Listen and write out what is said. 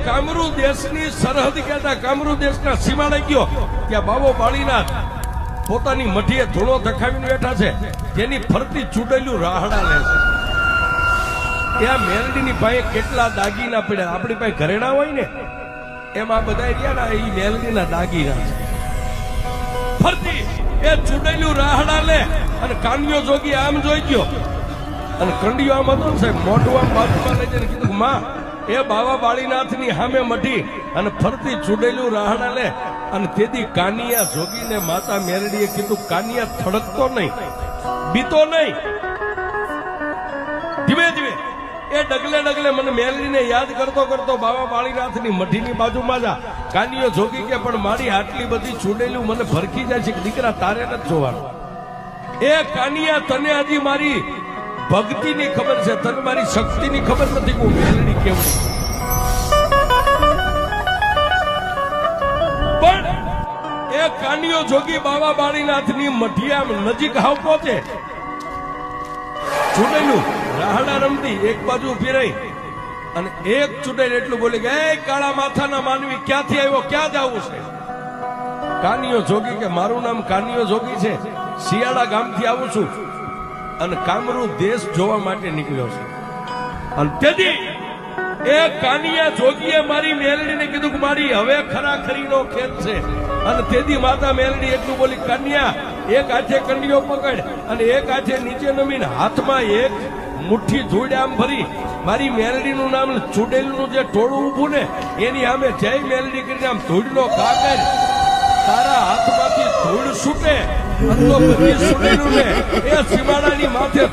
કામરૂ દેશની સરહદ કહેતા કામરૂ દેશના સીમાડે ગયો ત્યાં બાબો બાળીનાથ પોતાની મઠીએ ધૂળો ધખાવીને બેઠા છે, તેની ફરતી ચૂડેલું રાહડા લે છે. ત્યાં મેલડીની પાસે કેટલા દાગીના પડ્યા, આપણી પાસે ઘરેણા હોય ને એમાં બધા રહ્યા ને, એ મેલડીના દાગીના છે. ફરતી એ ચૂડેલું રાહડા લે અને કાનિયો જોગી આમ જોઈ ગયો અને કંડિયો આમ હતો ને સાહેબ, મોઢું આમ બાજુમાં લઈ જઈને કીધું માં એ બાબા બાળીનાથની સામે મઢી અને ફરતી ચૂડેલું રાહડા લે. અને તેથી કાનિયા જોગીને માતા મેરડીએ કીધું કાનિયા થડકતો નહીં, બીતો નહીં, ધીમે ધીમે એ ડગલે ડગલે મને મેરડીને યાદ કરતો કરતો બાબા બાળીનાથની મઢીની બાજુમાં જા. કાનિયો જોગી કે પણ મારી આટલી બધી ચૂડેલું મને ભરખી જાય છે કે દીકરા તારે નથી જોવાનું. એ કાનિયા તને હજી મારી ભક્તિની ખબર છે, તને મારી શક્તિની ખબર નથી. હું મેલડી કેવું પણ એ કાનિયો જોગી બાબા બાળીનાથની મઢિયા નજીક હાવ પહોંચે, ચૂડેલું રાહડા રમતી એક બાજુ ઉભી રહી અને એક ચૂડેલ એટલું બોલી કે એ કાળા માથાના માનવી ક્યાંથી આવ્યો, ક્યાં જવું છે? કાનિયો જોગી કે મારું નામ કાનિયો જોગી છે, શિયાળા ગામથી આવું છું અને કામરૂ દેશ જોવા માટે નીકળ્યો છે. અને તેથી એ કાનિયા જોગીએ મારી મેલડીને કીધું કે મારી હવે ખરાખરીનો ખેલ છે. અને તેથી માતા મેલડી એટલું બોલી કાનિયા એક હાથે કંડિયો પકડ અને એક હાથે નીચે નમીને હાથમાં એક મુઠ્ઠી ધૂળ આમ ભરી મારી મેલડીનું નામ ચૂડેલનું જે ટોળું ઊભું ને એની સામે જય મેલડી કરીને આમ ધૂળનો ઘા કર, તારા હાથમાંથી ધૂળ છૂટે અને તો બધી ચૂડેલું ને એ સીમાડાની માથે